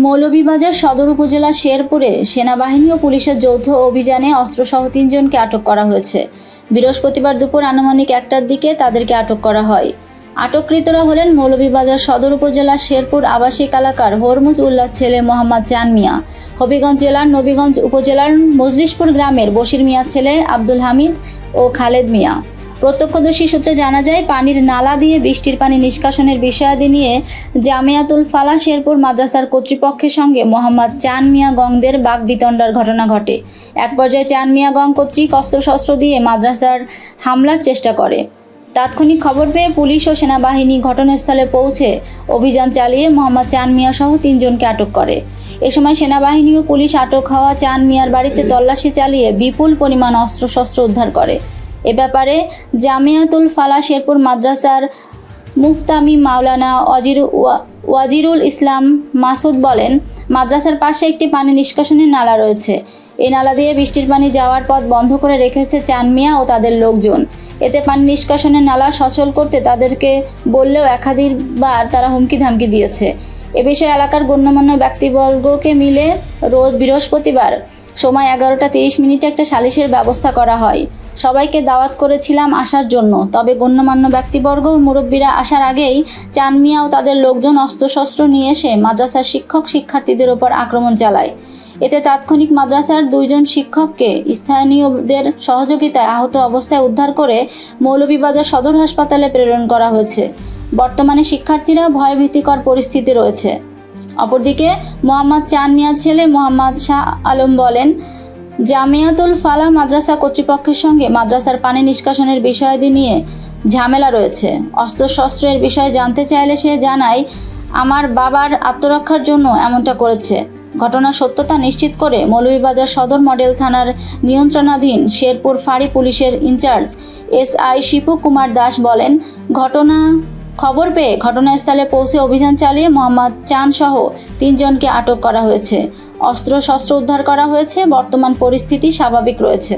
মৌলভীবাজার সদর উপজেলার শেরপুরে সেনাবাহিনী ও পুলিশের যৌথ অভিযানে অস্ত্রসহ ৩ জনকে আটক করা হয়েছে। বৃহস্পতিবার দুপুর আনুমানিক ১টার দিকে তাদেরকে আটক করা হয়। আটককৃতরা হলেন মৌলভীবাজার সদর উপজেলার শেরপুর আবাসিক এলাকার হরমুজ উল্লাহ ছেলে মোহাম্মদ চান মিয়া, হবিগঞ্জ জেলার নবীগঞ্জ উপজেলার মজলিশপুর গ্রামের বশির মিয়া ছেলে আব্দুল হামিদ ও খালেদ মিয়া। প্রত্যক্ষদর্শী সূত্রে জানা যায়, পানির নালা দিয়ে বৃষ্টির পানি নিষ্কাশনের বিষয়াদি নিয়ে জামিয়াতুল ফালাহ শেরপুর মাদ্রাসার কর্তৃপক্ষের সঙ্গে মোহাম্মদ চান মিয়া গংদের বাকবিতণ্ডার ঘটনা ঘটে। এক পর্যায়ে চান মিয়া গং কর্তৃক অস্ত্রশস্ত্র দিয়ে মাদ্রাসার হামলার চেষ্টা করে। তাৎক্ষণিক খবর পেয়ে পুলিশ ও সেনাবাহিনী ঘটনাস্থলে পৌঁছে অভিযান চালিয়ে মোহাম্মদ চান মিয়া সহ ৩ জনকে আটক করে। এ সময় সেনাবাহিনী ও পুলিশ আটক হওয়া চান মিয়ার বাড়িতে তল্লাশি চালিয়ে বিপুল পরিমাণ অস্ত্রশস্ত্র উদ্ধার করে। এ ব্যাপারে জামিয়াতুল ফালাহ শেরপুর মাদ্রাসার মুফতামি মাওলানা ওয়াজিরুল ইসলাম মাসুদ বলেন, মাদ্রাসার পাশে একটি পানি নিষ্কাশনের নালা রয়েছে। এই নালা দিয়ে বৃষ্টির পানি যাওয়ার পথ বন্ধ করে রেখেছে চান মিয়া ও তাদের লোকজন। এতে পানি নিষ্কাশনের নালা সচল করতে তাদেরকে বললেও একাধিকবার তারা হুমকি ধামকি দিয়েছে। এ বিষয়ে এলাকার গণ্যমান্য ব্যক্তিবর্গকে মিলে রোজ বৃহস্পতিবার সময় 11টা 30 একটা সালিশের ব্যবস্থা করা হয়। সবাইকে দাওয়াত করেছিলাম আসার জন্য, তবে গণ্যমান্য ব্যক্তিবর্গ ও মুরব্বীরা আসার আগেই চান মিয়া ও তাদের লোকজন অস্ত্রশস্ত্র নিয়ে এসে মাদ্রাসার শিক্ষার্থীদের ওপর আক্রমণ চালায়। এতে তাৎক্ষণিক মাদ্রাসার 2 জন শিক্ষককে স্থানীয়দের সহযোগিতায় আহত অবস্থায় উদ্ধার করে মৌলভীবাজার সদর হাসপাতালে প্রেরণ করা হয়েছে। বর্তমানে শিক্ষার্থীরা ভয়ভীতিকর পরিস্থিতি রয়েছে। অপরদিকে মোহাম্মদ চান মিয়ার ছেলে মোহাম্মদ শাহ আলম বলেন, জামিয়াতুল ফালাহ মাদ্রাসা কর্তৃপক্ষের সঙ্গে মাদ্রাসার পানি নিষ্কাশনের বিষয়াদি নিয়ে ঝামেলা রয়েছে। অস্ত্রশস্ত্রের বিষয়ে জানতে চাইলে সে জানায়, আমার বাবার আত্মরক্ষার জন্য এমনটা করেছে। ঘটনার সত্যতা নিশ্চিত করে মৌলভীবাজার সদর মডেল থানার নিয়ন্ত্রণাধীন শেরপুর ফাঁড়ি পুলিশের ইনচার্জ SI শিপু কুমার দাস বলেন, খবর পেয়ে ঘটনাস্থলে পৌঁছে অভিযান চালিয়ে মোহাম্মদ চান সহ 3 জনকে আটক করা হয়েছে। অস্ত্রশস্ত্র উদ্ধার করা হয়েছে। বর্তমান পরিস্থিতি স্বাভাবিক রয়েছে।